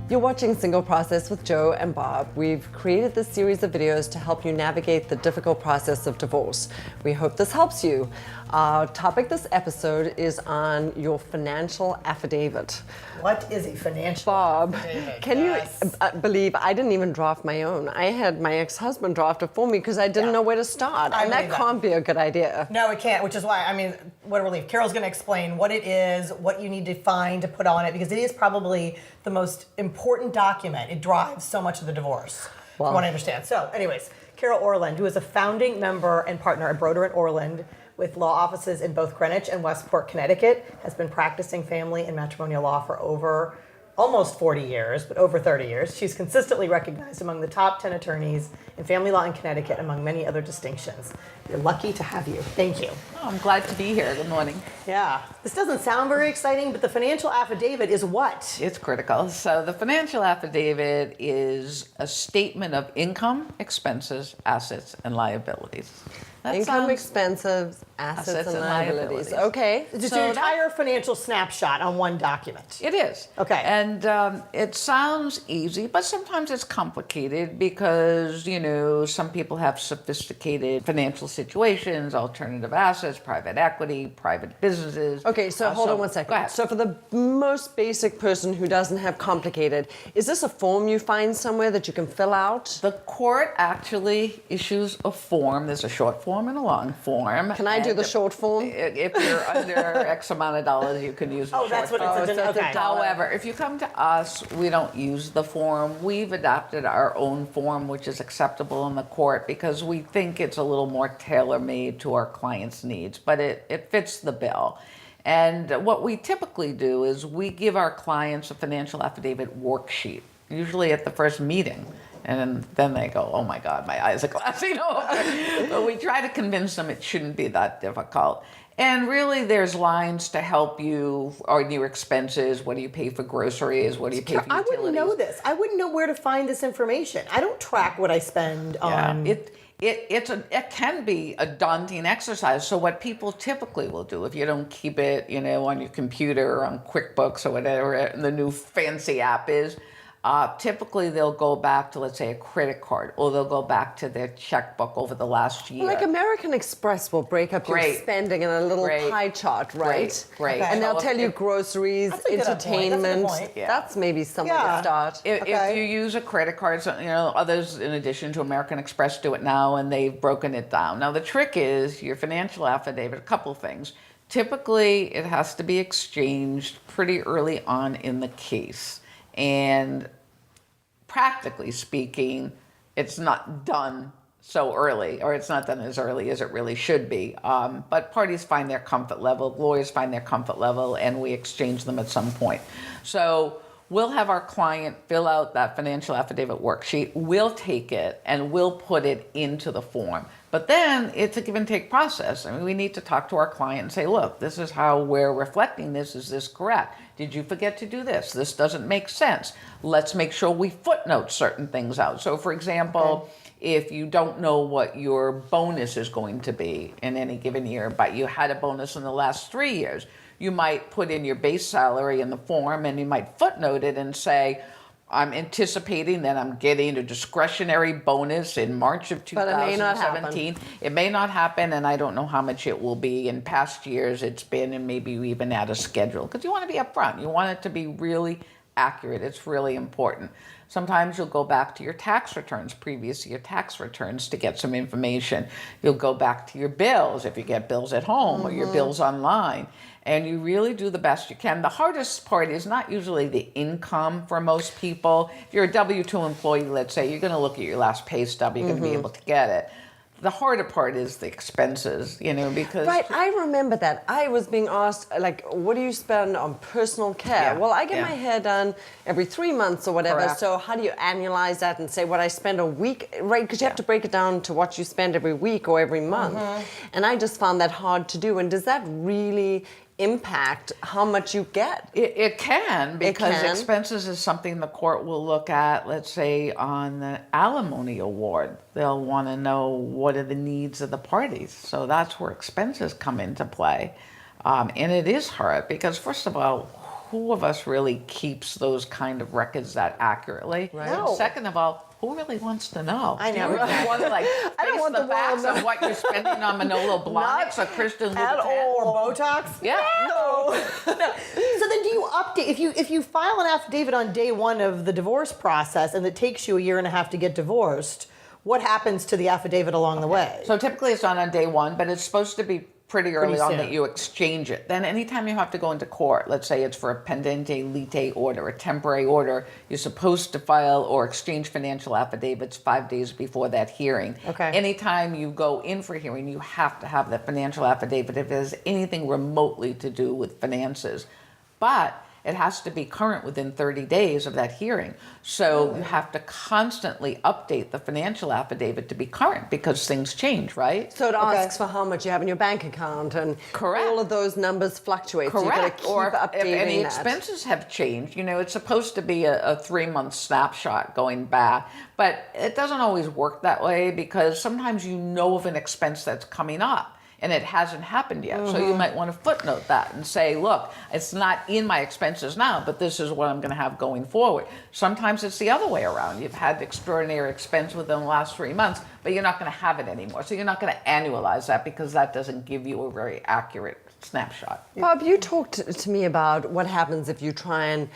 You're watching Single Process with Joe and Bob. We've created this series of videos to help you navigate the difficult process of divorce. We hope this helps you. Our topic this episode is on your financial affidavit. What is a financial Bob, affidavit? can you believe I didn't even draft my own? I had my ex-husband draft it for me because I didn't know where to start. And that can't be a good idea. No, it can't, which is why, I mean, what a relief. Carole's going to explain what it is, what you need to find to put on it, because it is probably the most important document. It drives so much of the divorce, from what I understand. So, anyways, Carole Orland, who is a founding member and partner at Broder & Orland, with law offices in both Greenwich and Westport, Connecticut, has been practicing family and matrimonial law for over almost 40 years, but over 30 years. She's consistently recognized among the top 10 attorneys in family law in Connecticut, among many other distinctions. We're lucky to have you. Thank you. Oh, I'm glad to be here. Good morning. Yeah. This doesn't sound very exciting, but the financial affidavit is what? It's critical. So the financial affidavit is a statement of income, expenses, assets, and liabilities. Income, expenses, assets and liabilities. Okay. It's your entire financial snapshot on one document. It is. Okay. And it sounds easy, but sometimes it's complicated because, you know, some people have sophisticated financial situations, alternative assets, private equity, private businesses. Okay, so hold on one second. Go ahead. So for the most basic person who doesn't have complicated, is this a form you find somewhere that you can fill out? The court actually issues a form. There's a short form and a long form. Can I do the short form? If you're under X amount of dollars, you can use the short that's what form. it's okay. However, if you come to us, we don't use the form. We've adopted our own form, which is acceptable in the court because we think it's a little more tailor-made to our clients' needs, but it fits the bill. And what we typically do is we give our clients a financial affidavit worksheet, usually at the first meeting. And then they go, oh my God, my eyes are glassing over. But we try to convince them it shouldn't be that difficult. And really there's lines to help you on your expenses. What do you pay for groceries? What do you pay for utilities? I wouldn't know this. I wouldn't know where to find this information. I don't track what I spend on. It can be a daunting exercise. So what people typically will do, if you don't keep it, you know, on your computer or on QuickBooks or whatever the new fancy app is, typically they'll go back to, let's say, a credit card, or they'll go back to their checkbook over the last year. Like American Express will break up your spending in a little pie chart, right? Right. And they'll tell you groceries, entertainment. That's maybe somewhere to start. If you use a credit card, so, you know, others in addition to American Express do it now, and they've broken it down. Now the trick is your financial affidavit, a couple things. Typically, it has to be exchanged pretty early on in the case. And practically speaking, it's not done so early, or it's not done as early as it really should be. But parties find their comfort level, lawyers find their comfort level, and we exchange them at some point. So we'll have our client fill out that financial affidavit worksheet. We'll take it and we'll put it into the form. But then it's a give and take process. I mean, we need to talk to our client and say, look, this is how we're reflecting this. Is this correct? Did you forget to do this? This doesn't make sense. Let's make sure we footnote certain things out. So for example, if you don't know what your bonus is going to be in any given year, but you had a bonus in the last 3 years, you might put in your base salary in the form and you might footnote it and say, I'm anticipating that I'm getting a discretionary bonus in March of 2017. It may not happen, and I don't know how much it will be. In past years, it's been, and maybe even out of schedule, because you want to be upfront. You want it to be really accurate. It's really important. Sometimes you'll go back to your tax returns, previous year tax returns, to get some information. You'll go back to your bills, if you get bills at home or your bills online, and you really do the best you can. The hardest part is not usually the income for most people. If you're a W-2 employee, let's say, you're going to look at your last pay stub, you're going to be able to get it. The harder part is the expenses, you know, because... Right, I remember that. I was being asked, like, what do you spend on personal care? Yeah, well, I get my hair done every 3 months or whatever, Correct. so how do you annualize that and say what I spend a week, right? Because you have to break it down to what you spend every week or every month. And I just found that hard to do. And does that really impact how much you get? It can, because expenses is something the court will look at, let's say, on the alimony award. They'll want to know what are the needs of the parties. So that's where expenses come into play. And it is hard because, first of all, who of us really keeps those kind of records that accurately? Right. No. Second of all, who really wants to know? I know. Do you really want to like I don't face want the the facts world of what you're spending on Manolo Blahniks or Christian At Louboutin? all. Or Botox? Yeah. No. So then do you update, if you file an affidavit on day one of the divorce process and it takes you a year and a half to get divorced, what happens to the affidavit along the way? So typically it's not on day one, but it's supposed to be pretty early on soon. that you exchange it. Then anytime you have to go into court, let's say it's for a pendente lite order, a temporary order, you're supposed to file or exchange financial affidavits 5 days before that hearing. Okay. Anytime you go in for a hearing, you have to have the financial affidavit if it has anything remotely to do with finances. But it has to be current within 30 days of that hearing. So you have to constantly update the financial affidavit to be current because things change, right? So it Okay. asks for how much you have in your bank account, and Correct. all of those numbers fluctuate. So you got Correct. to keep Or if updating any that. expenses have changed, it's supposed to be a 3-month snapshot going back, but it doesn't always work that way because sometimes you know of an expense that's coming up and it hasn't happened yet. So you might want to footnote that and say, look, it's not in my expenses now, but this is what I'm going to have going forward. Sometimes it's the other way around. You've had extraordinary expense within the last 3 months, but you're not going to have it anymore. So you're not going to annualize that because that doesn't give you a very accurate snapshot. Bob, you talked to me about what happens if you try and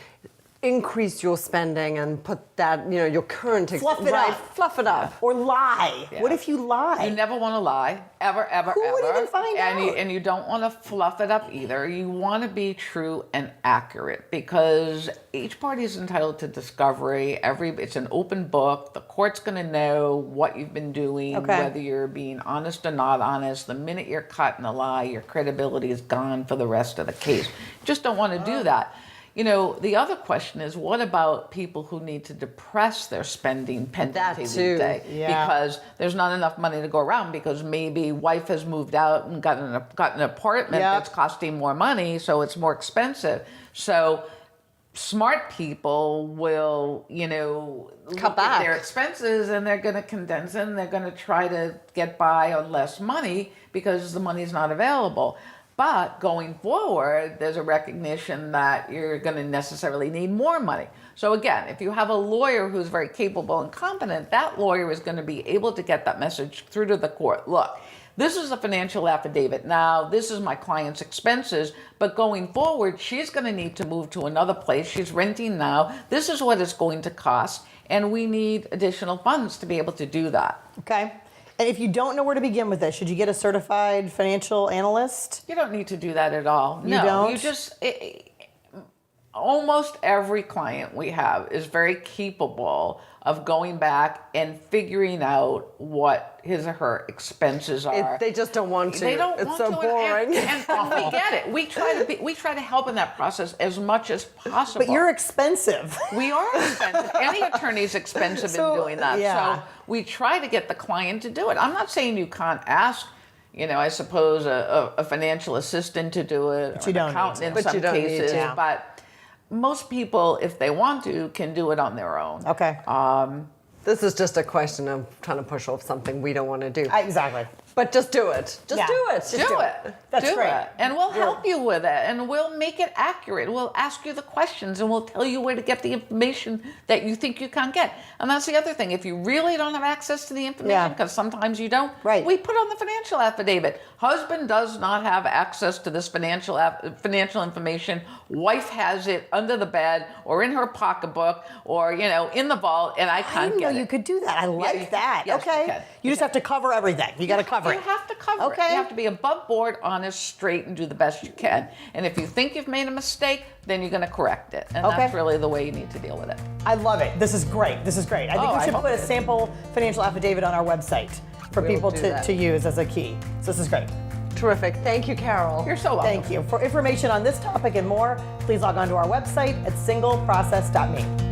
increase your spending and put that, your current Fluff it right, up. fluff it up. Or lie. Yeah. What if you lie? You never want to lie, ever, ever, Who ever. would even find and out? and you don't want to fluff it up either. You want to be true and accurate because each party is entitled to discovery. It's an open book. The court's going to know what you've been doing, Okay. whether you're being honest or not honest. The minute you're caught in a lie, your credibility is gone for the rest of the case. You just don't want to do that. The other question is, what about people who need to depress their spending That pendente too, lite? yeah. Because there's not enough money to go around because maybe wife has moved out and got an apartment Yep. that's costing more money, so it's more expensive. So smart people will, look back. at their expenses and they're going to condense it and they're going to try to get by on less money because the money's not available. But going forward, there's a recognition that you're going to necessarily need more money. So again, if you have a lawyer who's very capable and competent, that lawyer is going to be able to get that message through to the court. Look, this is a financial affidavit. Now, this is my client's expenses, but going forward, she's going to need to move to another place. She's renting now. This is what it's going to cost, and we need additional funds to be able to do that. Okay. And if you don't know where to begin with this, should you get a certified financial analyst? You don't need to do that at all. You No, don't? you just almost every client we have is very capable of going back and figuring out what his or her expenses are. They just don't want to. They don't it's want so to, boring. and we get it. We try to help in that process as much as possible. But you're expensive. We are expensive. Any attorney's expensive So, in doing that. yeah. So we try to get the client to do it. I'm not saying you can't ask, I suppose a financial assistant to do it, But or you don't an need accountant to. in But some you don't need cases. to. But most people, if they want to, can do it on their own. Okay. This is just a question of trying to push off something we don't want to do. Exactly. But just do it. Just Yeah. do it. Just Do it. That's do great. it. And we'll help you with it. And we'll make it accurate. We'll ask you the questions and we'll tell you where to get the information that you think you can't get. And that's the other thing. If you really don't have access to the Yeah. information, because sometimes you don't, Right. we put on the financial affidavit. Husband does not have access to this financial information. Wife has it under the bed or in her pocketbook or, in the vault, and I I can't didn't know get you it. could do that. I like you can. that. Yes, you okay. can. You just have to cover everything. You got to cover You it. have to cover it. Okay. You have to be above board, honest, straight, and do the best you can. And if you think you've made a mistake, then you're going to correct it. And Okay. that's really the way you need to deal with it. I love it. This is great. This is great. I think Oh, we I should hope put a it is. sample financial affidavit on our website for We'll people do to, that. to use as a key. So this is great. Terrific. Thank you, Carole. You're so welcome. Thank you. For information on this topic and more, please log on to our website at singleprocess.me.